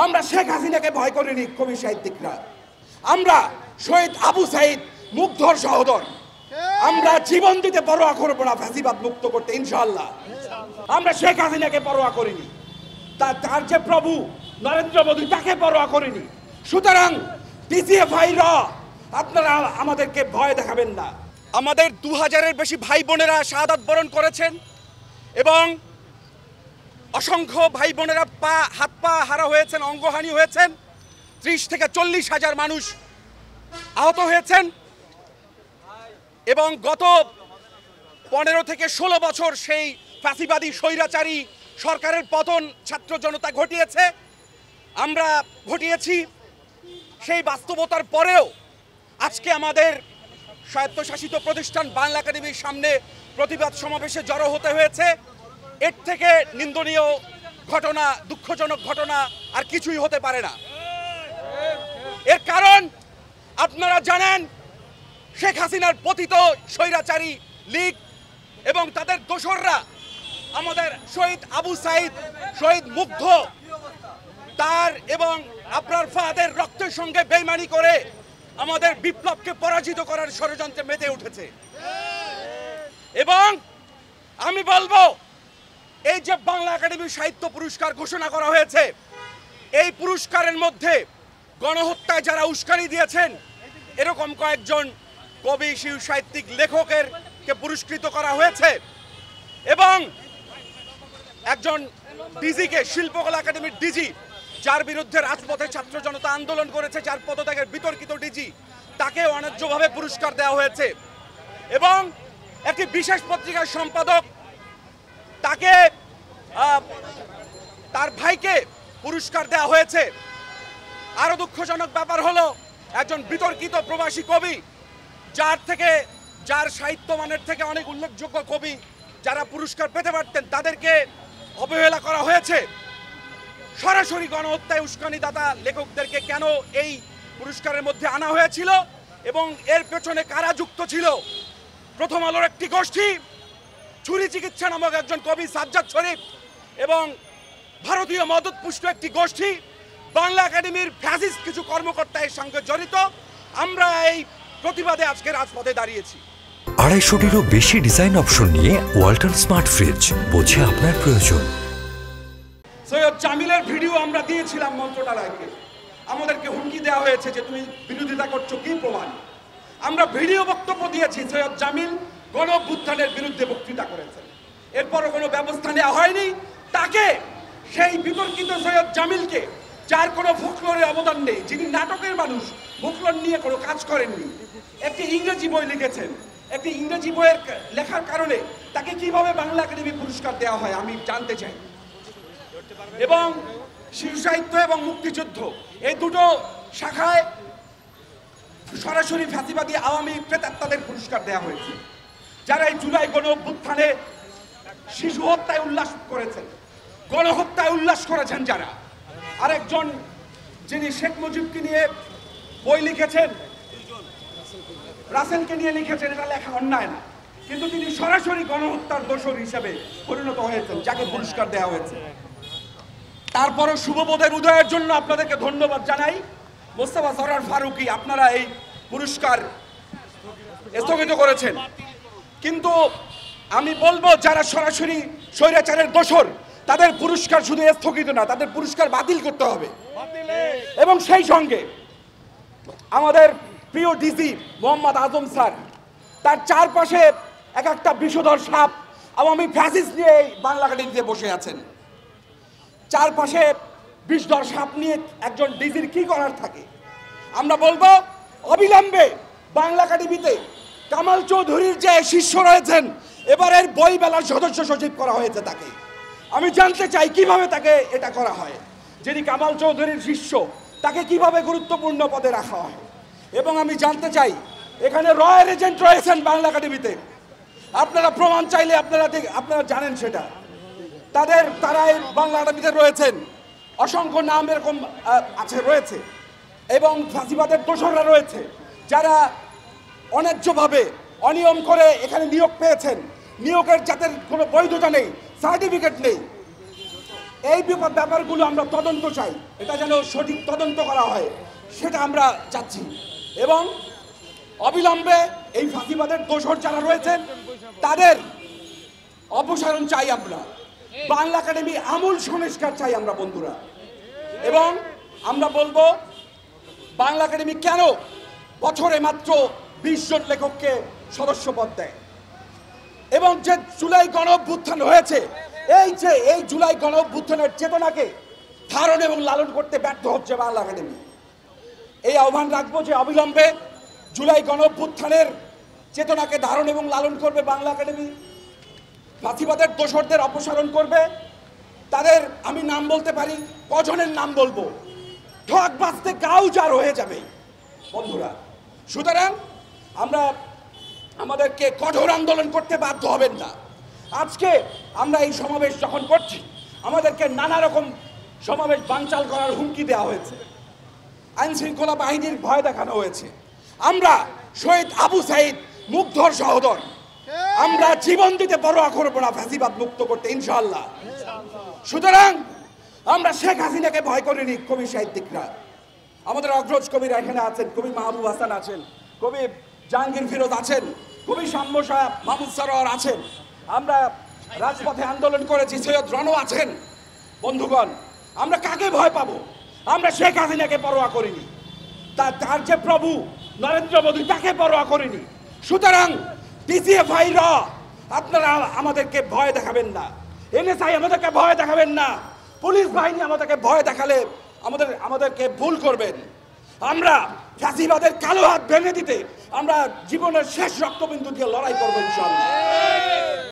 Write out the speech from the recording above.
আমরা শেখ হাসিনাকে ভয় করিনি কবি সাহিত্যিকরা। আমরা শহীদ আবু সাইদ মুগ্ধর সহোদর। আমরা জীবন দিতে পরোয়া করবো না ফ্যাসিবাদ মুক্ত করতে, ইনশাআল্লাহ। আমরা শেখ হাসিনাকে পরোয়া করিনি, তার যে প্রভু নরেন্দ্র মোদী তাকে পরোয়া করিনি। সুতরাং ডিজিএফআইরা আপনারা আমাদেরকে ভয় দেখাবেন না। আমাদের 2000-এর বেশি ভাই বোনেরা শাহাদাত বরণ করেছেন এবং অসংখ্য ভাই বোনেরা হাত পা হারা হয়েছেন, অঙ্গহানি হয়েছেন। 30 থেকে 40 হাজার মানুষ আহত হয়েছেন এবং গত 15 থেকে 16 বছর সেই ফ্যাসিবাদী স্বৈরাচারী সরকারের পতন ছাত্র জনতা ঘটিয়েছে, আমরা ঘটিয়েছি। সেই বাস্তবতার পরেও আজকে আমাদের স্বায়ত্তশাসিত প্রতিষ্ঠান বাংলা একাডেমির সামনে প্রতিবাদ সমাবেশে জড়ো হতে হয়েছে। এর থেকে নিন্দনীয় ঘটনা, দুঃখজনক ঘটনা আর কিছুই হতে পারে না। এর কারণ আপনারা জানেন, শেখ হাসিনার পতিত স্বৈরাচারী লীগ এবং তাদের দোসররা আমাদের শহীদ আবু সাইদ, শহীদ মুগ্ধ, তার এবং আবরার ফাহাদের রক্তের সঙ্গে বেইমানি করে আমাদের বিপ্লবকে পরাজিত করার ষড়যন্ত্রে মেতে উঠেছে। এবং আমি বলবো, এই যে বাংলা একাডেমি সাহিত্য পুরস্কার ঘোষণা করা হয়েছে, এই পুরস্কারের মধ্যে গণহত্যায় যারা উস্কানি দিয়েছেন এরকম কয়েকজন কবি, শিশু সাহিত্যিক, লেখকেরকে পুরস্কৃত করা হয়েছে এবং একজন ডিজিকে, শিল্পকলা একাডেমির ডিজি, যার বিরুদ্ধে রাজপথে ছাত্র জনতা আন্দোলন করেছে, যার পদত্যাগের বিতর্কিত ডিজি, তাকে অন্যায্যভাবে পুরস্কার দেওয়া হয়েছে এবং একটি বিশেষ পত্রিকার সম্পাদক, তাকে তার ভাইকে পুরস্কার দেওয়া হয়েছে। আরো দুঃখজনক ব্যাপার হলো, একজন বিতর্কিত প্রবাসী কবি, যার সাহিত্য মানের থেকে অনেক উল্লেখযোগ্য কবি যারা পুরস্কার পেতে পারতেন, তাদেরকে অবহেলা করা হয়েছে। সরাসরি গণহত্যায় উস্কানিদাতা লেখকদেরকে কেন এই পুরস্কারের মধ্যে আনা হয়েছিল এবং এর পেছনে কারা যুক্ত ছিল? প্রথম আলোর একটি গোষ্ঠী, ছুরি চিকিৎসা নামক একজন কবি সাজ্জাদ শরীফ এবং ভারতীয় মদতপুষ্ট একটি গোষ্ঠী, বাংলা একাডেমির ফ্যাসিস্ট কিছু কর্মকর্তা এর সঙ্গে জড়িত। আমরা এই প্রতিবাদে আজকে রাজপথে দাঁড়িয়েছি। 250-টিরও বেশি ডিজাইন অপশন নিয়ে ওয়ালটন স্মার্ট ফ্রিজ, বোঝে আপনার প্রয়োজন। সৈয়দ জামিলের ভিডিও আমরা দিয়েছিলাম মন্ত্রণালয়কে, আমাদেরকে হুমকি দেওয়া হয়েছে যে তুমি বিরোধিতা করছো, কি প্রমাণ? আমরা ভিডিও বক্তব্য দিয়েছি, সৈয়দ জামিল গণ-অভ্যুত্থানের বিরুদ্ধে বক্তৃতা করেছেন, এরপরও কোনো ব্যবস্থা নেওয়া হয়নি। তাকে, সেই বিতর্কিত সৈয়দ জামিলকে, যার কোনো ফোকলোরে অবদান নেই, যিনি নাটকের মানুষ, ফোকলোর নিয়ে কোনো কাজ করেননি, একটি ইংরেজি বই লিখেছেন, একটি ইংরেজি বইয়ের লেখার কারণে তাকে কিভাবে বাংলা একাডেমি পুরস্কার দেওয়া হয় আমি জানতে চাই। এবং শিশু সাহিত্য এবং মুক্তিযুদ্ধ, এই দুটো শাখায় সরাসরি ফ্যাসিবাদী আওয়ামী প্রেতাত্মাদের পুরস্কার দেওয়া হয়েছে, যারা এই জুলাই গণ-অভ্যুত্থানে শিশু হত্যায় উল্লাস করেছেন, গণহত্যায় উল্লাস করেছেন যারা। আরেকজন যিনি শেখ মুজিবকে নিয়ে বই লিখেছেন, রাসেলকে নিয়ে লিখেছেন, এটা লেখা অন্যায় না, কিন্তু তিনি সরাসরি গণহত্যার দোষর হিসেবে পরিণত হয়েছেন, যাকে পুরস্কার দেওয়া হয়েছে। তারপরও শুভবোধের উদয়ের জন্য আপনাদেরকে ধন্যবাদ জানাই। মোস্তফা সরোয়ার ফারুকী, আপনারা এই পুরস্কার স্থগিত করেছেন, কিন্তু আমি বলবো যারা সরাসরি স্বৈরাচারের দোষর, তাদের পুরস্কার শুধু স্থগিত না, তাদের পুরস্কার বাতিল করতে হবে। এবং সেই সঙ্গে আমাদের প্রিয় ডিজি মোহাম্মদ আজম স্যার, তার চারপাশে এক একটা বিষধর সাপ আওয়ামী ফ্যাসিস্ট নিয়ে বাংলা একাডেমিতে বসে আছেন। চারপাশে বিষধর সাপ নিয়ে একজন ডিজির কি করার থাকে? আমরা বলবো অবিলম্বে বাংলা একাডেমিতে কামাল চৌধুরীর যে শিষ্য রয়েছেন, এবারের বই মেলার সদস্য সচিব করা হয়েছে তাকে। আমি জানতে চাই কিভাবে তাকে এটা করা হয়, যিনি কামাল চৌধুরীর শিষ্য, তাকে কিভাবে গুরুত্বপূর্ণ পদে রাখা হয়। এবং আমি জানতে চাই, এখানে রয়্যাল এজেন্ট রয়েছেন বাংলা একাডেমিতে, আপনারা প্রমাণ চাইলে আপনারা জানেন সেটা, তারা এই বাংলা একাডেমিতে রয়েছেন, অসংখ্য নাম এরকম রয়েছে এবং ফাঁসিবাদের দোসররা রয়েছে, যারা অন্যায্যভাবে অনিয়ম করে এখানে নিয়োগ পেয়েছেন, নিয়োগের যাদের কোনো বৈধতা নেই, সার্টিফিকেট নেই। এই ব্যাপারগুলো আমরা তদন্ত চাই, এটা যেন সঠিক তদন্ত করা হয় সেটা আমরা চাচ্ছি। এবং অবিলম্বে এই ফাঁসিবাদের দোষর যারা রয়েছেন তাদের অপসারণ চাই আমরা। বাংলা একাডেমি আমূল সংস্কার চাই আমরা বন্ধুরা। এবং আমরা বলবো বাংলা একাডেমি কেন বছরে মাত্র 20 জন লেখককে সদস্য পদ দেয়, এবং যে জুলাই গণ অভ্যুত্থান হয়েছে, এই জুলাই গণ অভ্যুত্থানের চেতনাকে ধারণ এবং লালন করতে ব্যর্থ হচ্ছে বাংলা একাডেমি। এই আহ্বান রাখবো যে অবিলম্বে জুলাই গণ অভ্যুত্থানের চেতনাকে ধারণ এবং লালন করবে বাংলা একাডেমি, ফাঁসিবাদের দোষরদের অপসারণ করবে। তাদের আমি নাম বলতে পারি, কজনের নাম বলবো, ঠক বাঁচতে গাও যার হয়ে যাবে বন্ধুরা। সুতরাং আমাদেরকে কঠোর আন্দোলন করতে বাধ্য হবেন না। আজকে আমরা এই সমাবেশ যখন করছি, আমাদেরকে নানা রকম সমাবেশ বানচাল করার হুমকি দেওয়া হয়েছে, আইন শৃঙ্খলা বাহিনীর ভয় দেখানো হয়েছে। আমরা শহীদ আবু সাইদ মুগ্ধর সহোদর, আমরা জীবন দিতে পরোয়া করবো না ফ্যাসিবাদ মুক্ত করতে ইনশাআল্লাহ। সুতরাং আমরা শেখ হাসিনাকে ভয় করিনি। কবি সাহিত্যিকরা, আমাদের অগ্রজ কবিরা এখানে আছেন, কবি মাহবুব হাসান আছেন, কবি জাহাঙ্গীর ফিরোজ আছেন, কবি শাম্য সাহেব, মাহমুদ সরোয়ার আছেন, আমরা রাজপথে আন্দোলন করেছি, সৈয়দ রনও আছেন। বন্ধুগণ, আমরা কাকে ভয় পাবো? আমরা শেখ হাসিনাকে পরোয়া করিনি, তার যে প্রভু নরেন্দ্র মোদী তাকে পরোয়া করিনি। সুতরাং ডিজিএফআই র আপনারা আমাদেরকে ভয় দেখাবেন না, এনএসআই আমাদেরকে ভয় দেখাবেন না, পুলিশ বাহিনী আমাদেরকে ভয় দেখালে আমাদেরকে ভুল করবেন। আমরা ফ্যাসিবাদের কালো হাত ভেঙে দিতে আমরা জীবনের শেষ রক্তবিন্দু দিয়ে লড়াই করবো ইনশাআল্লাহ।